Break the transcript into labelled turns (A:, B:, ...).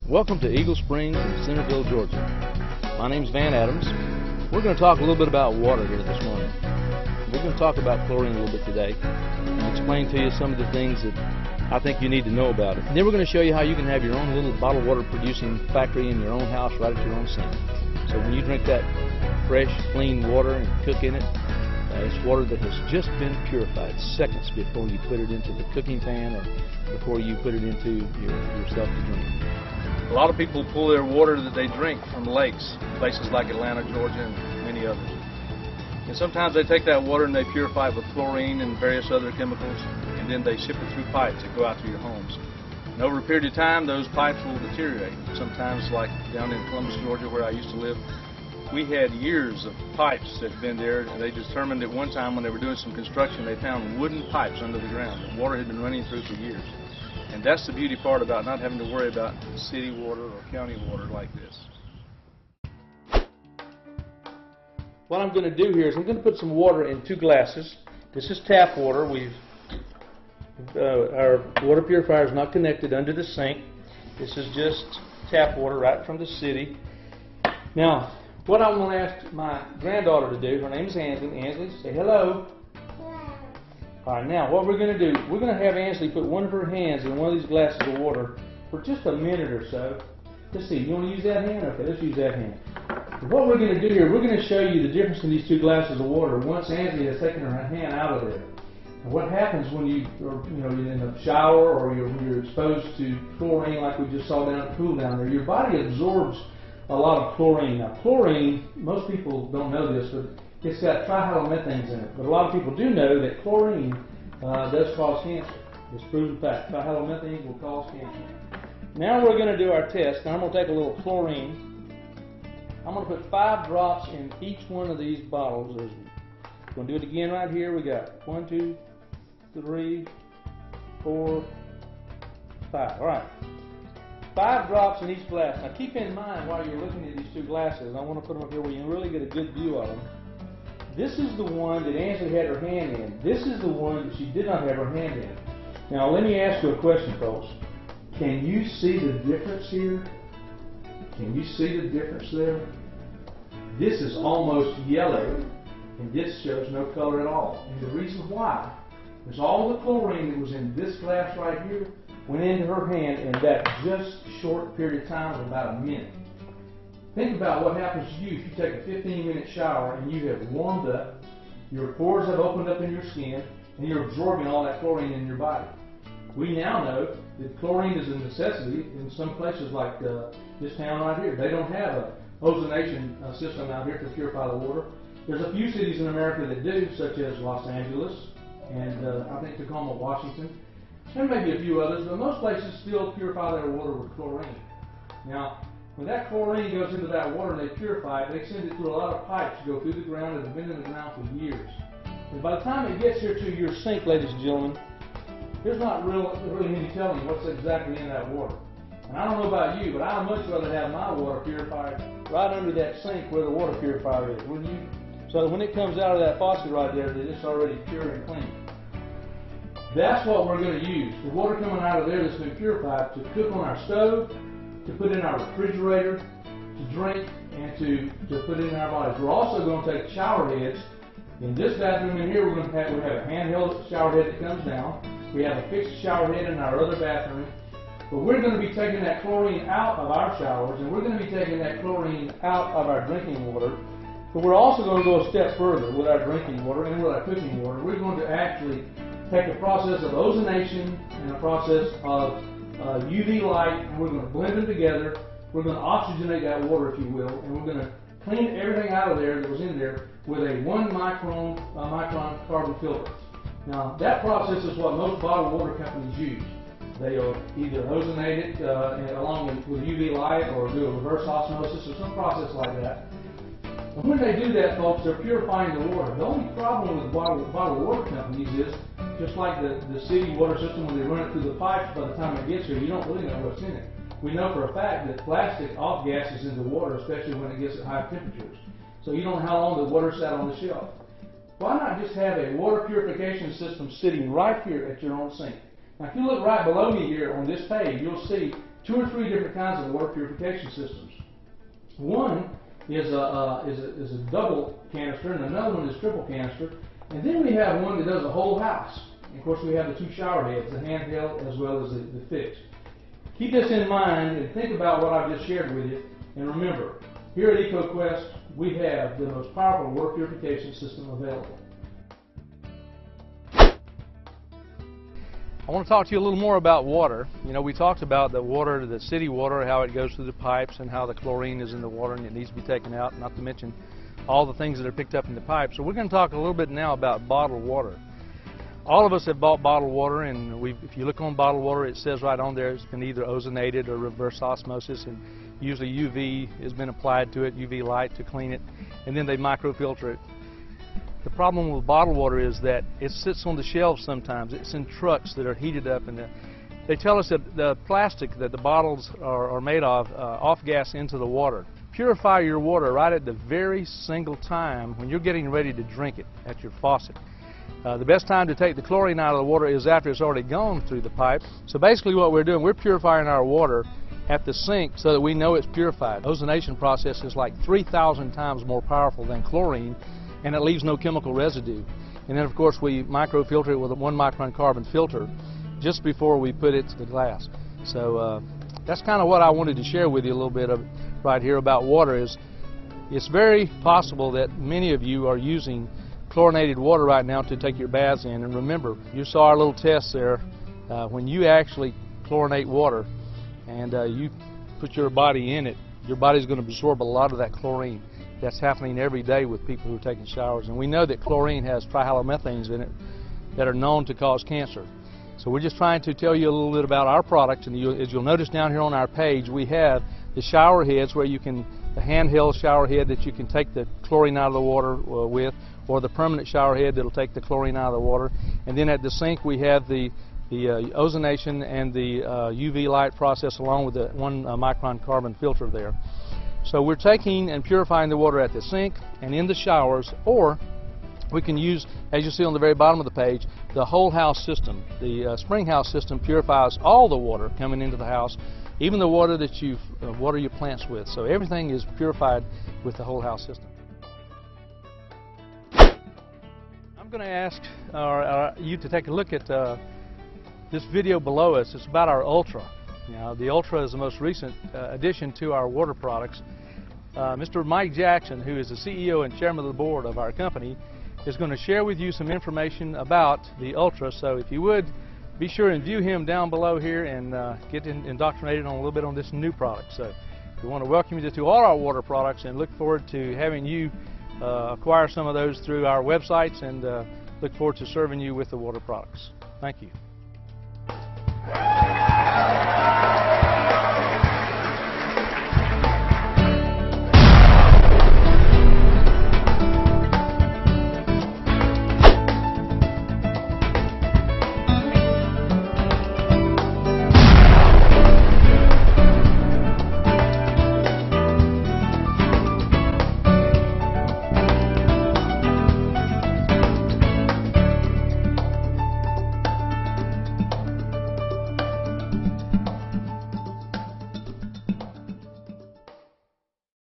A: Welcome to Eagle Springs in Centerville, Georgia. My name's Van Adams. We're going to talk a little bit about water here this morning. We're going to talk about chlorine a little bit today and explain to you some of the things that I think you need to know about it. And then we're going to show you how you can have your own little bottled water producing factory in your own house right at your own sink. So when you drink that fresh, clean water and cook in it, it's water that has just been purified seconds before you put it into the cooking pan or before you put it into yourself to drink. A lot of people pull their water that they drink from lakes, places like Atlanta, Georgia, and many others. And sometimes they take that water and they purify it with chlorine and various other chemicals, and then they ship it through pipes that go out to your homes. And over a period of time, those pipes will deteriorate. Sometimes, like down in Columbus, Georgia, where I used to live, we had years of pipes that had been there, and they determined at one time when they were doing some construction, they found wooden pipes under the ground. The water had been running through for years. And that's the beauty part about not having to worry about city water or county water like this. What I'm going to do here is I'm going to put some water in 2 glasses. This is tap water. Our water purifier is not connected under the sink. This is just tap water right from the city. Now, what I'm going to ask my granddaughter to do, her name is Ansley. Ansley, say hello. All right, now what we're going to do, we're going to have Ansley put one of her hands in one of these glasses of water for just a minute or so. Let's see, you want to use that hand? Okay, let's use that hand. What we're going to do here, we're going to show you the difference in these 2 glasses of water once Ansley has taken her hand out of there. And what happens when you're in a shower or when you're exposed to chlorine like we just saw down at the pool down there, your body absorbs a lot of chlorine. Now chlorine, most people don't know this, but it's got trihalomethanes in it. But a lot of people do know that chlorine does cause cancer. It's proven fact. Trihalomethanes will cause cancer. Now we're going to do our test. Now I'm going to take a little chlorine. I'm going to put 5 drops in each one of these bottles. We're going to do it again right here. We got 1, 2, 3, 4, 5. All right. 5 drops in each glass. Now keep in mind while you're looking at these 2 glasses, I want to put them up here where you can really get a good view of them. This is the one that Ansley had her hand in. This is the one that she did not have her hand in. Now let me ask you a question, folks. Can you see the difference here? Can you see the difference there? This is almost yellow, and this shows no color at all. And the reason why is all the chlorine that was in this glass right here went into her hand in that just short period of time of about a minute. Think about what happens to you if you take a 15-minute shower and you have warmed up, your pores have opened up in your skin, and you're absorbing all that chlorine in your body. We now know that chlorine is a necessity in some places like this town right here. They don't have a ozonation system out here to purify the water. There's a few cities in America that do, such as Los Angeles and I think Tacoma, Washington. There may be a few others, but most places still purify their water with chlorine. Now, when that chlorine goes into that water and they purify it, they send it through a lot of pipes to go through the ground that have been in the ground for years. And by the time it gets here to your sink, ladies and gentlemen, there's not really any telling what's exactly in that water. And I don't know about you, but I'd much rather have my water purified right under that sink where the water purifier is, wouldn't you? So that when it comes out of that faucet right there, that it's already pure and clean. That's what we're going to use. The water coming out of there that's been purified to cook on our stove, to put in our refrigerator, to drink, and to put in our bodies. We're also going to take shower heads. In this bathroom in here, we have a handheld shower head that comes down. We have a fixed shower head in our other bathroom. But we're going to be taking that chlorine out of our showers, and we're going to be taking that chlorine out of our drinking water. But we're also going to go a step further with our drinking water and with our cooking water. We're going to actually take a process of ozonation and a process of UV light, and we're going to blend them together. We're going to oxygenate that water, if you will, and we're going to clean everything out of there that was in there with a 1 micron carbon filter. Now, that process is what most bottled water companies use. They either ozonate it along with UV light or do a reverse osmosis or some process like that. And when they do that, folks, they're purifying the water. The only problem with bottled water companies is, just like the city water system, when they run it through the pipes, by the time it gets here, you don't really know what's in it. We know for a fact that plastic off-gases into water, especially when it gets at high temperatures. So you don't know how long the water sat on the shelf. Why not just have a water purification system sitting right here at your own sink? Now, if you look right below me here on this page, you'll see 2 or 3 different kinds of water purification systems. One is a double canister, and another one is triple canister. And then we have one that does a whole house. And of course, we have the 2 shower heads, the handheld as well as the fixed. Keep this in mind and think about what I've just shared with you. And remember, here at EcoQuest, we have the most powerful water purification system available. I want to talk to you a little more about water. You know, we talked about the water, the city water, how it goes through the pipes and how the chlorine is in the water and it needs to be taken out, not to mention all the things that are picked up in the pipe. So we're going to talk a little bit now about bottled water. All of us have bought bottled water, and if you look on bottled water, it says right on there it's been either ozonated or reverse osmosis, and usually UV has been applied to it, UV light to clean it, and then they microfilter it. The problem with bottled water is that it sits on the shelves sometimes. It's in trucks that are heated up, and they tell us that the plastic that the bottles are made of off-gas into the water. Purify your water right at the very single time when you're getting ready to drink it at your faucet. The best time to take the chlorine out of the water is after it's already gone through the pipe. So basically what we're doing, we're purifying our water at the sink so that we know it's purified. The ozonation process is like 3,000 times more powerful than chlorine, and it leaves no chemical residue. And then of course we microfilter it with a 1 micron carbon filter just before we put it to the glass. So that's kind of what I wanted to share with you a little bit of right here about water. Is it's very possible that many of you are using chlorinated water right now to take your baths in. And remember, you saw our little test there. When you actually chlorinate water and you put your body in it, your body's going to absorb a lot of that chlorine. That's happening every day with people who are taking showers. And we know that chlorine has trihalomethanes in it that are known to cause cancer. So we're just trying to tell you a little bit about our products. And as you'll notice down here on our page, we have the shower heads where you can, the handheld shower head that you can take the chlorine out of the water with, or the permanent shower head that'll take the chlorine out of the water. And then at the sink we have the ozonation and the UV light process along with the 1 micron carbon filter there. So we're taking and purifying the water at the sink and in the showers, or we can use, as you see on the very bottom of the page, the whole house system. The spring house system purifies all the water coming into the house, even the water that you water your plants with. So everything is purified with the whole house system. I'm going to ask you to take a look at this video below us. It's about our Ultra. Now, the Ultra is the most recent addition to our water products. Mr. Mike Jackson, who is the CEO and chairman of the board of our company, is going to share with you some information about the Ultra. So if you would, be sure and view him down below here and get indoctrinated on a little bit on this new product. So we want to welcome you to all our water products and look forward to having you acquire some of those through our websites, and look forward to serving you with the water products. Thank you.